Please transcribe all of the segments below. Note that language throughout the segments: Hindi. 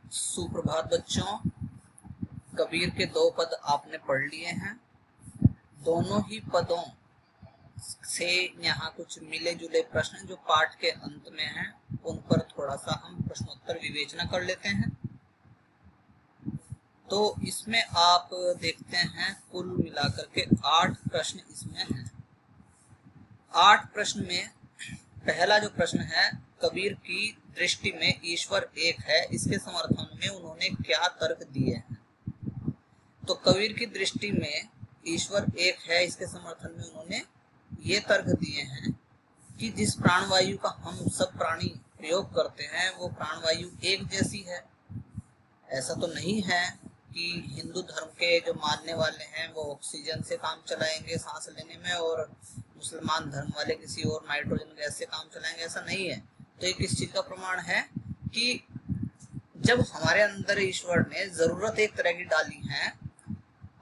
सुप्रभात बच्चों। कबीर के दो पद आपने पढ़ लिए हैं। दोनों ही पदों से यहाँ कुछ मिले जुले प्रश्न जो पाठ के अंत में हैं, उन पर थोड़ा सा हम प्रश्नोत्तर विवेचना कर लेते हैं। तो इसमें आप देखते हैं कुल मिलाकर के 8 प्रश्न इसमें हैं। 8 प्रश्न में पहला जो प्रश्न है, कबीर की दृष्टि में ईश्वर एक है, इसके समर्थन में उन्होंने क्या तर्क दिए हैं। तो कबीर की दृष्टि में ईश्वर एक है, इसके समर्थन में उन्होंने ये तर्क दिए हैं कि जिस प्राणवायु का हम सब प्राणी प्रयोग करते हैं वो प्राणवायु एक जैसी है। ऐसा तो नहीं है कि हिंदू धर्म के जो मानने वाले हैं वो ऑक्सीजन से काम चलाएंगे सांस लेने में, और मुसलमान धर्म वाले किसी और नाइट्रोजन गैस से काम चलाएंगे, ऐसा नहीं है। तो ये किस चीज का प्रमाण है कि जब हमारे अंदर ईश्वर ने जरूरत एक तरह की डाली है,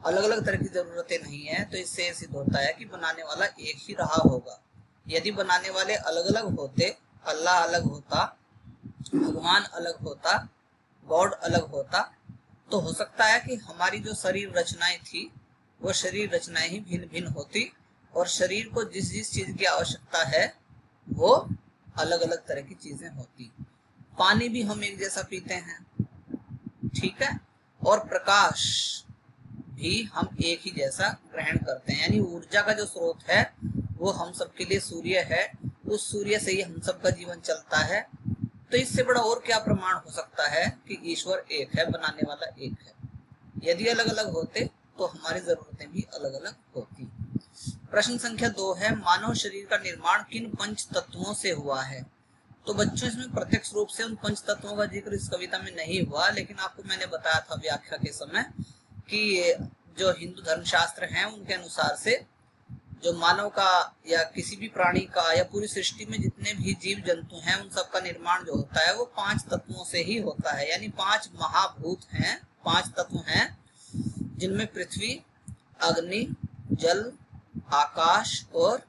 अलग अलग तरह की जरूरतें नहीं है, तो इससे सिद्ध होता है कि बनाने वाला एक ही रहा होगा। यदि बनाने वाले अलग अलग होते, अल्लाह अलग होता, भगवान अलग होता, गॉड अलग होता, तो हो सकता है कि हमारी जो शरीर रचनाएं थी वो शरीर रचनाएं ही भिन्न भिन्न होती, और शरीर को जिस जिस चीज की आवश्यकता है वो अलग अलग तरह की चीजें होती। पानी भी हम एक जैसा पीते हैं, ठीक है, और प्रकाश भी हम एक ही जैसा ग्रहण करते हैं। यानी ऊर्जा का जो स्रोत है वो हम सबके लिए सूर्य है, उस सूर्य से ही हम सबका जीवन चलता है। तो इससे बड़ा और क्या प्रमाण हो सकता है कि ईश्वर एक है, बनाने वाला एक है। यदि अलग अलग होते तो हमारी जरूरतें भी अलग अलग होती। प्रश्न संख्या 2 है, मानव शरीर का निर्माण किन पंच तत्वों से हुआ है। तो बच्चों इसमें प्रत्यक्ष रूप से उन पंच तत्वों का जिक्र इस कविता में नहीं हुआ, लेकिन आपको मैंने बताया था व्याख्या के समय कि जो हिंदू धर्म शास्त्र हैं उनके अनुसार से जो मानव का या किसी भी प्राणी का या पूरी सृष्टि में जितने भी जीव जंतु हैं उन सब का निर्माण जो होता है वो 5 तत्वों से ही होता है। यानी 5 महाभूत हैं, 5 तत्व हैं, जिनमें पृथ्वी, अग्नि, जल, आकाश और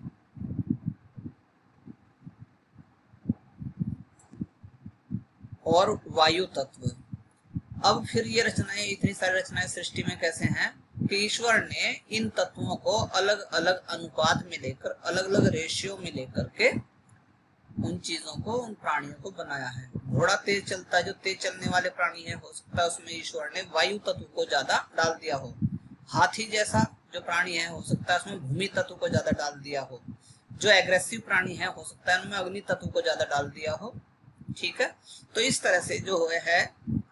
वायु तत्व। अब फिर ये रचनाएं, इतनी सारी रचनाएं सृष्टि में कैसे हैं कि ईश्वर ने इन तत्वों को अलग अलग अनुपात में लेकर, अलग अलग रेशियो में लेकर के उन चीजों को, उन प्राणियों को बनाया है। घोड़ा तेज चलता है, जो तेज चलने वाले प्राणी है, हो सकता है उसमें ईश्वर ने वायु तत्व को ज्यादा डाल दिया हो। हाथी जैसा जो प्राणी है हो सकता है उसमें भूमि तत्व को ज्यादा डाल दिया हो। जो एग्रेसिव प्राणी है हो सकता है उनमें अग्नि तत्व को ज्यादा डाल दिया हो, ठीक है। तो इस तरह से जो है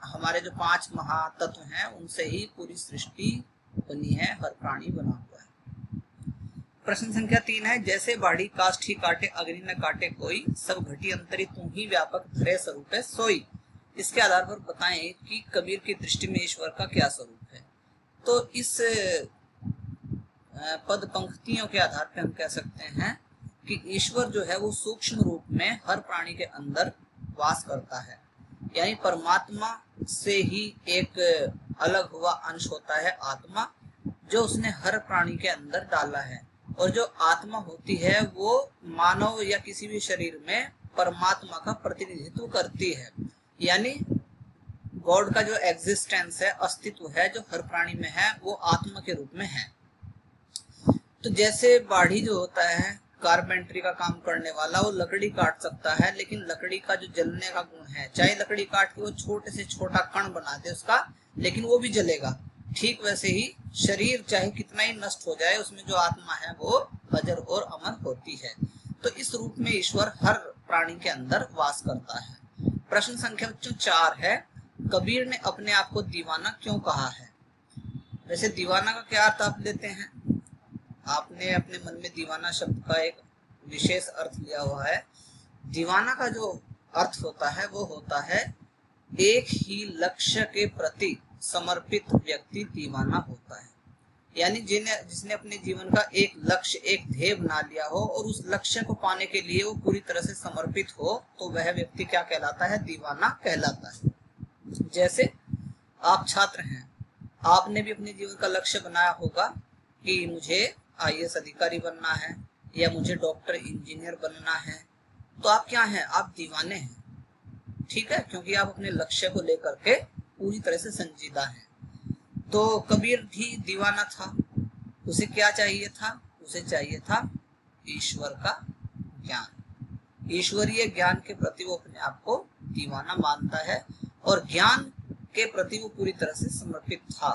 हमारे जो 5 महातत्व हैं उनसे ही पूरी सृष्टि बनी है, हर प्राणी बना हुआ है। प्रश्न संख्या 3 है, जैसे बाढ़ी काष्ठी काटे अग्नि न काटे कोई, सब घटी अंतरी तू ही व्यापक धरे स्वरूप है सोई। इसके आधार पर बताएं कि कबीर की दृष्टि में ईश्वर का क्या स्वरूप है। तो इस पद पंक्तियों के आधार पर हम कह सकते हैं कि ईश्वर जो है वो सूक्ष्म रूप में हर प्राणी के अंदर वास करता है। यानी परमात्मा से ही एक अलग हुआ अंश होता है आत्मा, जो उसने हर प्राणी के अंदर डाला है। और जो आत्मा होती है वो मानव या किसी भी शरीर में परमात्मा का प्रतिनिधित्व करती है। यानी गॉड का जो एग्जिस्टेंस है, अस्तित्व है, जो हर प्राणी में है, वो आत्मा के रूप में है। तो जैसे बाढ़ी जो होता है, कारपेंटरी का काम करने वाला, वो लकड़ी काट सकता है, लेकिन लकड़ी का जो जलने का गुण है, चाहे लकड़ी काट के वो छोटे से छोटा कण बना दे उसका, लेकिन वो भी जलेगा। ठीक वैसे ही शरीर चाहे कितना ही नष्ट हो जाए, उसमें जो आत्मा है वो अजर और अमर होती है। तो इस रूप में ईश्वर हर प्राणी के अंदर वास करता है। प्रश्न संख्या 4 है, कबीर ने अपने आप को दीवाना क्यों कहा है। वैसे दीवाना का क्या अर्थ आप लेते हैं? आपने अपने मन में दीवाना शब्द का एक विशेष अर्थ लिया हुआ है। दीवाना का जो अर्थ होता है वो होता है एक ही लक्ष्य के प्रति समर्पित व्यक्ति दीवाना होता है। यानी जिसने अपने जीवन का एक लक्ष्य, एक ध्येय बना लिया हो और उस लक्ष्य को पाने के लिए वो पूरी तरह से समर्पित हो, तो वह व्यक्ति क्या कहलाता है? दीवाना कहलाता है। जैसे आप छात्र हैं, आपने भी अपने जीवन का लक्ष्य बनाया होगा कि मुझे IAS अधिकारी बनना है या मुझे डॉक्टर, इंजीनियर बनना है। तो आप क्या हैं? आप दीवाने हैं, ठीक है, क्योंकि आप अपने लक्ष्य को लेकर के पूरी तरह से संजीदा हैं। तो कबीर भी दीवाना था, उसे क्या चाहिए था? उसे चाहिए था ईश्वर का ज्ञान। ईश्वरीय ज्ञान के प्रति वो अपने आप को दीवाना मानता है और ज्ञान के प्रति वो पूरी तरह से समर्पित था।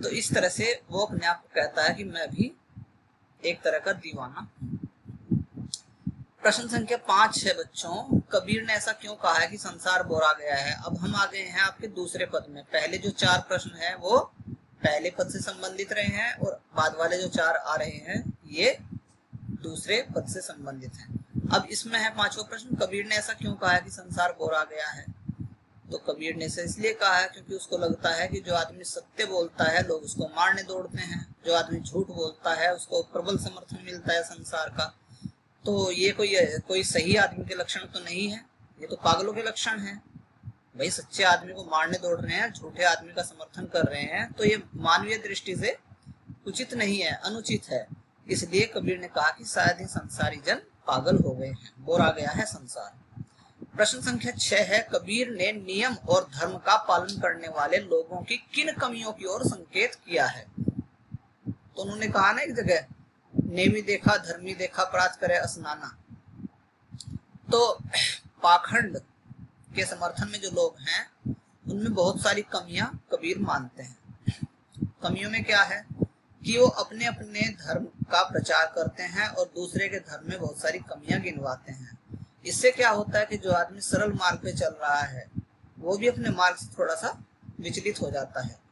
तो इस तरह से वो अपने आप को कहता है कि मैं भी एक तरह का दीवाना हूं। प्रश्न संख्या 5 है बच्चों, कबीर ने ऐसा क्यों कहा है कि संसार बोरा गया है? अब हम आ गए हैं आपके दूसरे पद में। पहले जो 4 प्रश्न है वो पहले पद से संबंधित रहे हैं और बाद वाले जो 4 आ रहे हैं ये दूसरे पद से संबंधित हैं। अब इसमें है 5वां प्रश्न, कबीर ने ऐसा क्यों कहा है कि संसार बोरा गया है? तो कबीर ने इसे इसलिए कहा है क्योंकि उसको लगता है कि जो आदमी सत्य बोलता है लोग उसको मारने दौड़ते हैं, जो आदमी झूठ बोलता है उसको प्रबल समर्थन मिलता है संसार का। तो ये कोई सही आदमी के लक्षण तो नहीं है, ये तो पागलों के लक्षण हैं। भाई सच्चे आदमी को मारने दौड़ रहे हैं, झूठे आदमी का समर्थन कर रहे हैं, तो ये मानवीय दृष्टि से उचित नहीं है, अनुचित है। इसलिए कबीर ने कहा कि शायद ही संसारी जन पागल हो गए हैं, बोरा गया है संसार। प्रश्न संख्या 6 है, कबीर ने नियम और धर्म का पालन करने वाले लोगों की किन कमियों की ओर संकेत किया है? तो उन्होंने कहा ना एक जगह, नेमी देखा धर्मी देखा प्रात करे स्नाना। तो पाखंड के समर्थन में जो लोग हैं उनमें बहुत सारी कमियां कबीर मानते हैं। कमियों में क्या है कि वो अपने अपने धर्म का प्रचार करते हैं और दूसरे के धर्म में बहुत सारी कमियां गिनवाते हैं। इससे क्या होता है कि जो आदमी सरल मार्ग पे चल रहा है वो भी अपने मार्ग से थोड़ा सा विचलित हो जाता है।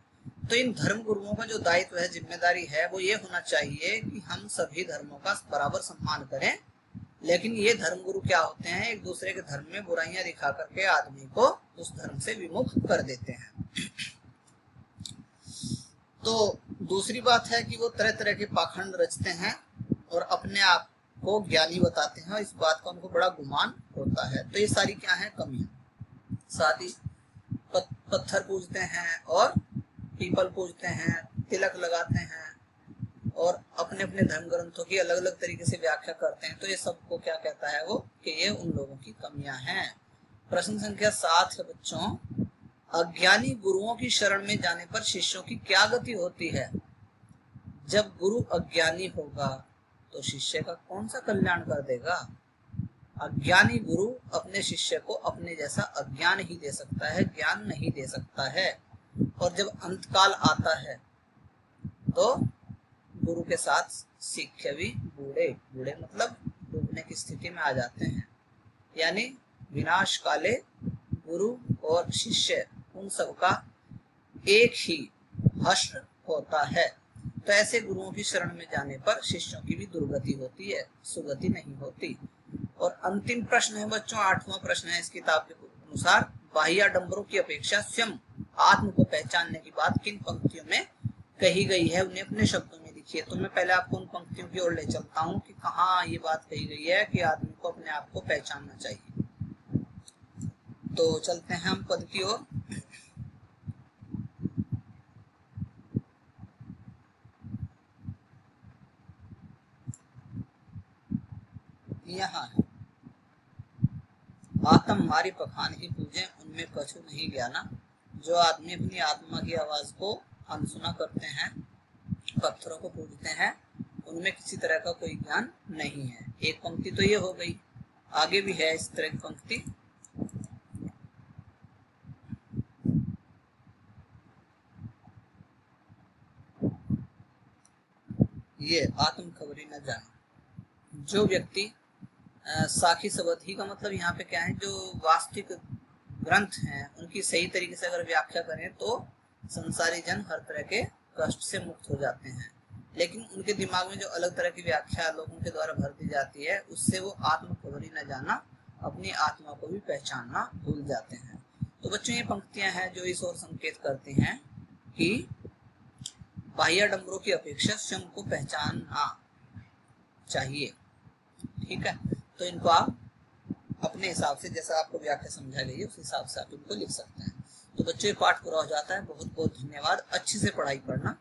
तो इन धर्म गुरुओं का जो दायित्व है, जिम्मेदारी है, वो ये होना चाहिए कि हम सभी धर्मों का बराबर सम्मान करें। लेकिन ये धर्म गुरु क्या होते हैं, एक दूसरे के धर्म में बुराइयां दिखा करके आदमी को उस धर्म से विमुख कर देते हैं। तो दूसरी बात है कि वो तरह तरह के पाखंड रचते हैं और अपने आप को ज्ञानी बताते हैं, इस बात का उनको बड़ा गुमान होता है। तो ये सारी क्या है कमियां। साथ ही पत्थर पूजते हैं और पीपल पूजते हैं, तिलक लगाते हैं और अपने अपने धर्म ग्रंथों की अलग अलग तरीके से व्याख्या करते हैं। तो ये सबको क्या कहता है वो कि ये उन लोगों की कमियां हैं। प्रश्न संख्या 7 है बच्चों, अज्ञानी गुरुओं की शरण में जाने पर शिष्यों की क्या गति होती है? जब गुरु अज्ञानी होगा तो शिष्य का कौन सा कल्याण कर देगा? अज्ञानी गुरु अपने शिष्य को अपने जैसा अज्ञान ही दे सकता है, ज्ञान नहीं दे सकता है। और जब अंतकाल आता है तो गुरु के साथ शिष्य भी बूढ़े बूढ़े मतलब डूबने की स्थिति में आ जाते हैं। यानी विनाश काले गुरु और शिष्य उन सबका एक ही हश्र होता है। तो ऐसे गुरुओं की शरण में जाने पर शिष्यों की भी दुर्गति होती है, सुगति नहीं होती। और अंतिम प्रश्न है बच्चों, 8वां प्रश्न है इस किताब के अनुसार, बाह्याडंबरों की अपेक्षा स्वयं आत्म को पहचानने की बात किन पंक्तियों में कही गई है? उन्हें अपने शब्दों में लिखिए। तो मैं पहले आपको उन पंक्तियों की ओर ले चलता हूँ कि कहाँ ये बात कही गई है कि आदमी को अपने आप को पहचानना चाहिए। तो चलते हैं हम पद की ओर। यहाँ है, आत्म मारी पखान ही पूजे उनमें कछु नहीं ज्ञाना। जो आदमी अपनी आत्मा की आवाज को अनसुना करते हैं, पत्थरों को पूजते हैं, उनमें किसी तरह का कोई ज्ञान नहीं है। एक पंक्ति तो ये हो गई, आगे भी है इस तरह की पंक्ति। ये आत्म खबरी न जाने। जो व्यक्ति साखी सबदही का मतलब यहाँ पे क्या है, जो वास्तविक ग्रंथ हैं उनकी सही तरीके से अगर व्याख्या करें तो संसारी जन हर तरह के कष्ट से मुक्त हो जाते हैं। लेकिन उनके दिमाग में जो अलग तरह की व्याख्या लोगों के द्वारा भर दी जाती है, उससे वो आत्म खबरी न जाना, अपनी आत्मा को भी पहचानना भूल जाते हैं। तो बच्चों ये पंक्तियां हैं जो इस ओर संकेत करती हैं कि बाह्याडंबरों की अपेक्षा स्वयं को पहचानना चाहिए। ठीक है, तो इनको आप अपने हिसाब से, जैसा आपको व्याख्या समझा गई है उस हिसाब से आप इनको लिख सकते हैं। तो बच्चों ये पाठ पूरा हो जाता है। बहुत बहुत धन्यवाद। अच्छे से पढ़ाई करना।